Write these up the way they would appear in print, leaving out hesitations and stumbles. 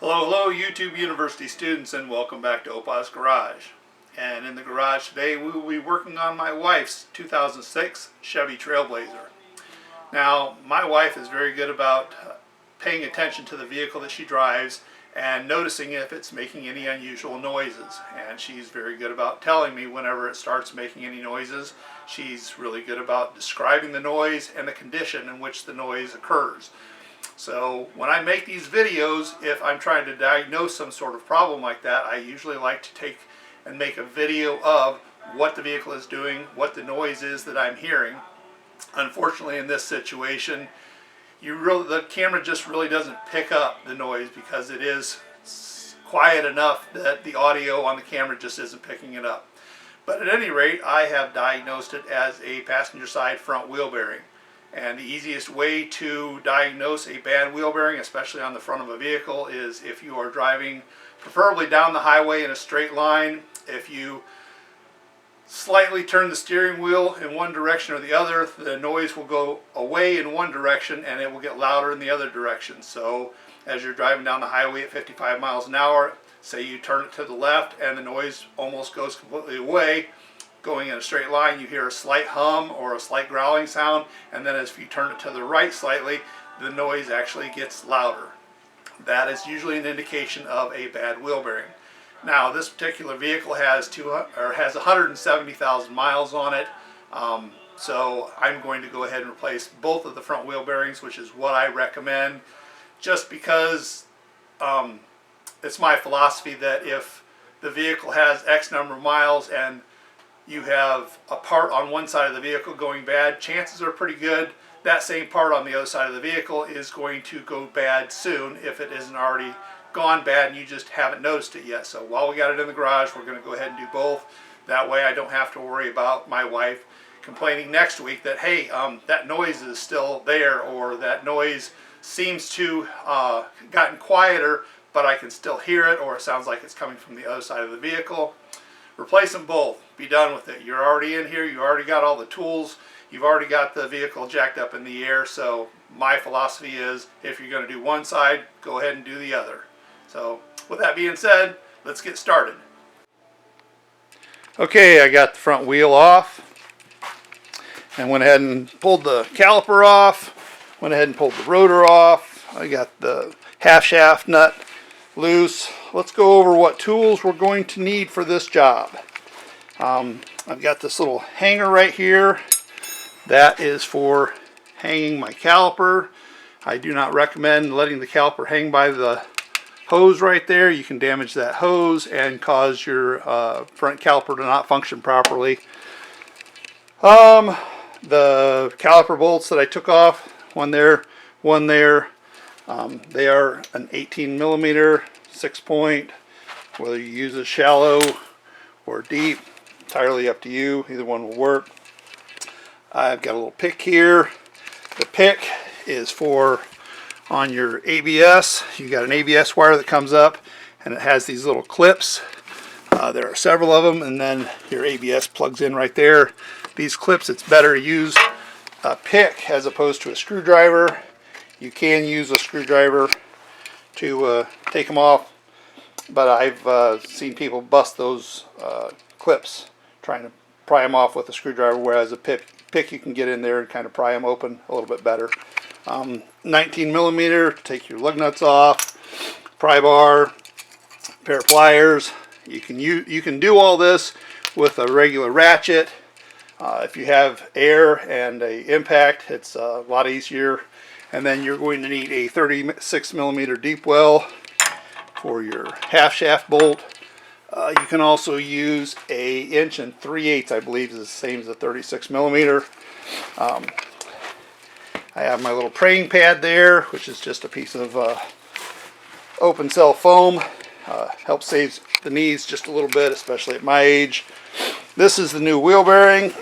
Hello YouTube University students, and welcome back to Opa's Garage. And in the garage today we will be working on my wife's 2006 Chevy Trailblazer. Now, my wife is very good about paying attention to the vehicle that she drives and noticing if it's making any unusual noises. And she's very good about telling me whenever it starts making any noises. She's really good about describing the noise and the condition in which the noise occurs. So when I make these videos, if I'm trying to diagnose some sort of problem like that, I usually like to take and make a video of what the vehicle is doing, what the noise is that I'm hearing. Unfortunately, in this situation, the camera just really doesn't pick up the noise because it is quiet enough that the audio on the camera just isn't picking it up. But at any rate, I have diagnosed it as a passenger side front wheel bearing. And the easiest way to diagnose a bad wheel bearing, especially on the front of a vehicle, is if you are driving preferably down the highway in a straight line. If you slightly turn the steering wheel in one direction or the other, the noise will go away in one direction and it will get louder in the other direction. So as you're driving down the highway at 55 miles an hour, say you turn it to the left and the noise almost goes completely away. Going in a straight line, you hear a slight hum or a slight growling sound, and then as you turn it to the right slightly, the noise actually gets louder. That is usually an indication of a bad wheel bearing. Now, this particular vehicle has 170,000 miles on it, so I'm going to go ahead and replace both of the front wheel bearings, which is what I recommend, just because it's my philosophy that if the vehicle has X number of miles and you have a part on one side of the vehicle going bad, chances are pretty good that same part on the other side of the vehicle is going to go bad soon if it isn't already gone bad and you just haven't noticed it yet. So while we got it in the garage, we're going to go ahead and do both. That way I don't have to worry about my wife complaining next week that, hey, that noise is still there, or that noise seems to gotten quieter, but I can still hear it, or it sounds like it's coming from the other side of the vehicle. Replace them both. Be done with it. You're already in here. You already got all the tools. You've already got the vehicle jacked up in the air. So my philosophy is, if you're going to do one side, go ahead and do the other. So with that being said, let's get started. Okay, I got the front wheel off and went ahead and pulled the caliper off. Went ahead and pulled the rotor off. I got the half shaft nut loose. Let's go over what tools we're going to need for this job. I've got this little hanger right here. That is for hanging my caliper. I do not recommend letting the caliper hang by the hose right there. You can damage that hose and cause your front caliper to not function properly. The caliper bolts that I took off, one there, they are an 18 millimeter 6-point. Whether you use a shallow or deep, entirely up to you. Either one will work. I've got a little pick here. The pick is for on your ABS. You got an ABS wire that comes up and it has these little clips. There are several of them, and then your ABS plugs in right there. These clips, it's better to use a pick as opposed to a screwdriver. You can use a screwdriver to take them off, but I've seen people bust those clips trying to pry them off with a screwdriver, whereas a pick you can get in there and kind of pry them open a little bit better. 19 millimeter, take your lug nuts off, pry bar, pair of pliers. You can do all this with a regular ratchet. If you have air and a impact, it's a lot easier. And then you're going to need a 36 millimeter deep well for your half shaft bolt. You can also use a 1 3/8, I believe is the same as a 36 millimeter. I have my little praying pad there, which is just a piece of open cell foam. Helps save the knees just a little bit, especially at my age. This is the new wheel bearing.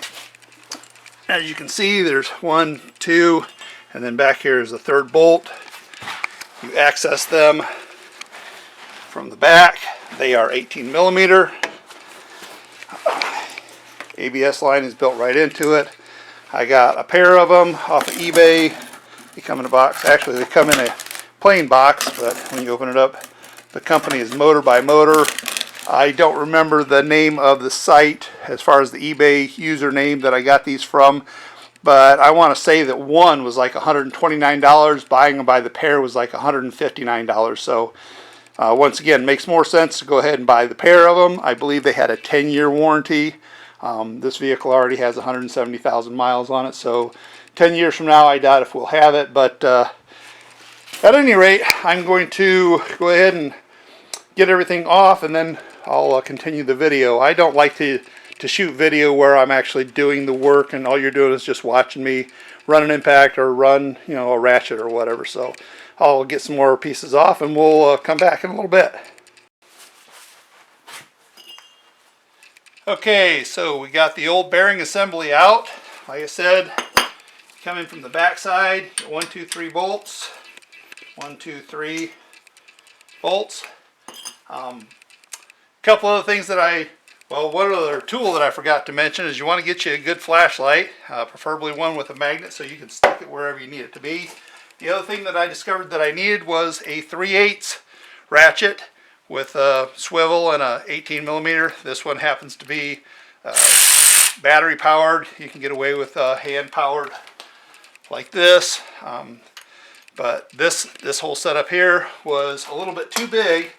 As you can see, there's 1, 2, and then back here is the third bolt. You access them from the back. They are 18 millimeter. ABS line is built right into it. I got a pair of them off of eBay. They come in a box. Actually, they come in a plain box, but when you open it up, The company is Motor by Motor. I don't remember the name of the site as far as the eBay username that I got these from, but I want to say that one was like $129. Buying them by the pair was like $159. So once again, makes more sense to go ahead and buy the pair of them. I believe they had a 10-year warranty. This vehicle already has 170,000 miles on it, so 10 years from now I doubt if we'll have it, but at any rate, I'm going to go ahead and get everything off, and then I'll continue the video. I don't like to shoot video where I'm actually doing the work and all you're doing is just watching me run an impact or run, you know, a ratchet or whatever. So I'll get some more pieces off and we'll come back in a little bit. Okay, so we got the old bearing assembly out. Like I said, coming from the back side, 1, 2, 3 bolts. 1, 2, 3 bolts. Couple other things that one other tool that I forgot to mention is you want to get you a good flashlight, preferably one with a magnet so you can stick it wherever you need it to be. The other thing that I discovered that I needed was a 3/8 ratchet with a swivel and a 18mm. This one happens to be battery powered. You can get away with hand powered like this. But this whole setup here was a little bit too big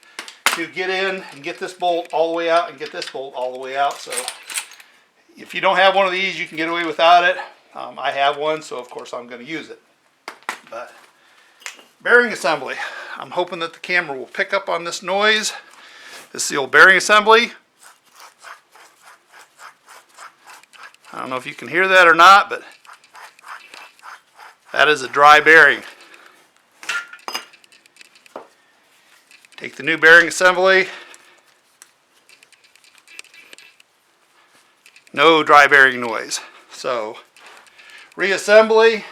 to get in and get this bolt all the way out and get this bolt all the way out. So if you don't have one of these, you can get away without it. I have one, so of course I'm going to use it. But bearing assembly. I'm hoping that the camera will pick up on this noise. This is the old bearing assembly. I don't know if you can hear that or not, but that is a dry bearing. Take the new bearing assembly. No dry bearing noise. So, reassembly.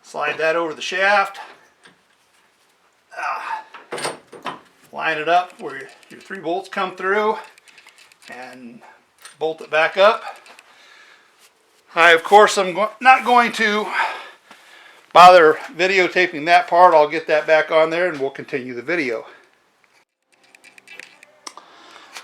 Slide that over the shaft. Line it up where your 3 bolts come through and bolt it back up. Of course, I'm not going to bother videotaping that part. I'll get that back on there and we'll continue the video.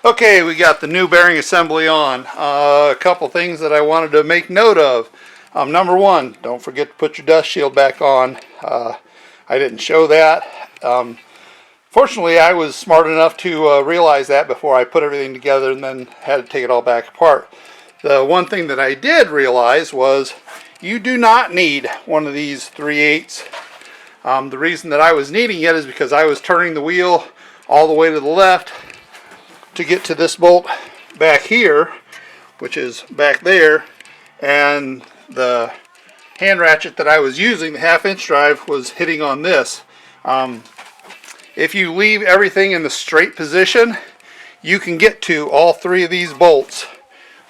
Okay, we got the new bearing assembly on. A couple things that I wanted to make note of. Number one, don't forget to put your dust shield back on. I didn't show that. Fortunately, I was smart enough to realize that before I put everything together and then had to take it all back apart. The one thing that I did realize was you do not need one of these 3/8. The reason that I was needing it is because I was turning the wheel all the way to the left to get to this bolt back here, which is back there, and the hand ratchet that I was using, the 1/2 inch drive, was hitting on this. If you leave everything in the straight position, you can get to all 3 of these bolts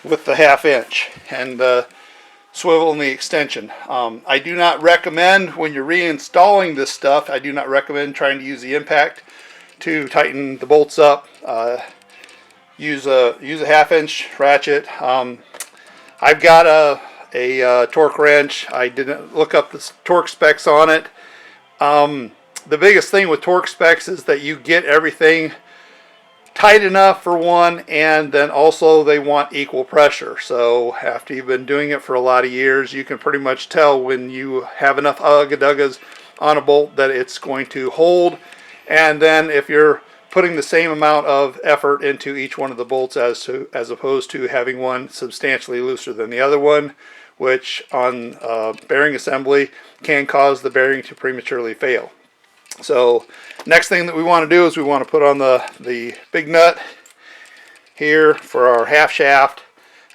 with the 1/2 inch and the swivel and the extension. I do not recommend, when you're reinstalling this stuff, I do not recommend trying to use the impact to tighten the bolts up. Use a 1/2 inch ratchet. I've got a torque wrench. I didn't look up the torque specs on it. The biggest thing with torque specs is that you get everything tight enough for one, and then also they want equal pressure. So after you've been doing it for a lot of years, you can pretty much tell when you have enough ugga-duggas on a bolt that it's going to hold. And then if you're putting the same amount of effort into each one of the bolts as opposed to having one substantially looser than the other one, which on bearing assembly can cause the bearing to prematurely fail. So next thing that we want to do is we want to put on the big nut here for our half shaft.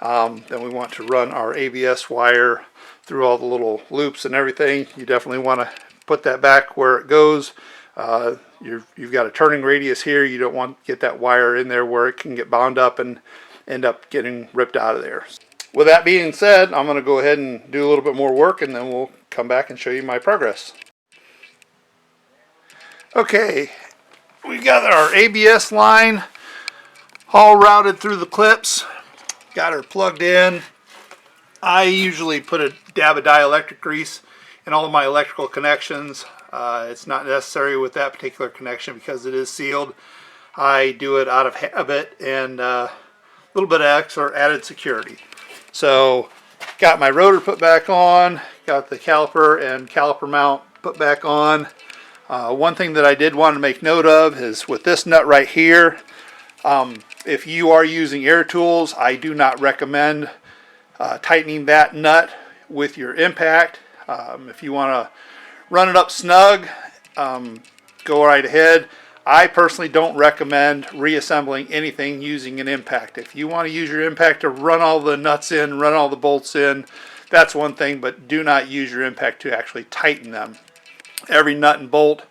Then we want to run our ABS wire through all the little loops and everything. You definitely want to put that back where it goes. You've got a turning radius here. You don't want to get that wire in there where it can get bound up and end up getting ripped out of there. With that being said, I'm going to go ahead and do a little bit more work and then we'll come back and show you my progress. Okay, we've got our ABS line all routed through the clips. Got her plugged in. I usually put a dab of dielectric grease in all of my electrical connections. It's not necessary with that particular connection because it is sealed. I do it out of habit and a little bit of extra added security. So got my rotor put back on, got the caliper and caliper mount put back on. One thing that I did want to make note of is with this nut right here, if you are using air tools, I do not recommend tightening that nut with your impact. If you want to run it up snug, go right ahead. I personally don't recommend reassembling anything using an impact. If you want to use your impact to run all the nuts in, run all the bolts in, that's one thing, but do not use your impact to actually tighten them. Every nut and bolt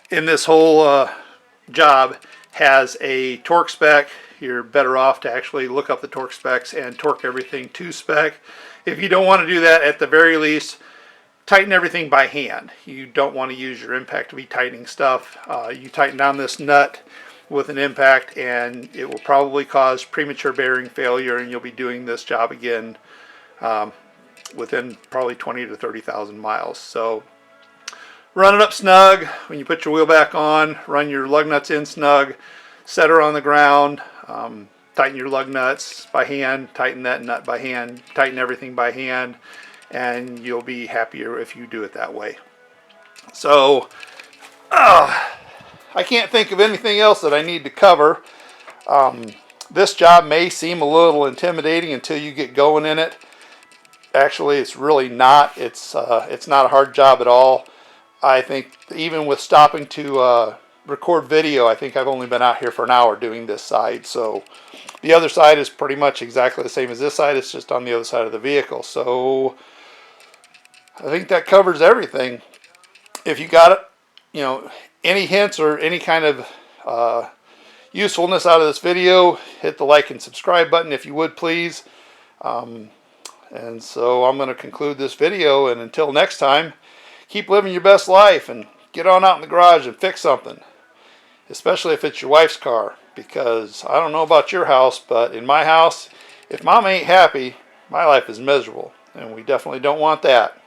in this whole job has a torque spec. You're better off to actually look up the torque specs and torque everything to spec. If you don't want to do that, at the very least, tighten everything by hand. You don't want to use your impact to be tightening stuff. You tighten down this nut with an impact and it will probably cause premature bearing failure, and you'll be doing this job again within probably 20 to 30,000 miles. So run it up snug. When you put your wheel back on, run your lug nuts in snug, set her on the ground, tighten your lug nuts by hand, tighten that nut by hand, tighten everything by hand, and you'll be happier if you do it that way. So I can't think of anything else that I need to cover. This job may seem a little intimidating until you get going in it. Actually, it's really not. It's not a hard job at all. I think even with stopping to record video, I think I've only been out here for an hour doing this side. So the other side is pretty much exactly the same as this side. It's just on the other side of the vehicle. So I think that covers everything. If you got it, you know, any hints or any kind of usefulness out of this video, hit the like and subscribe button if you would, please. And so I'm going to conclude this video, and until next time, keep living your best life and get on out in the garage and fix something, especially if it's your wife's car, because I don't know about your house, but in my house, if mom ain't happy, my life is miserable, and we definitely don't want that.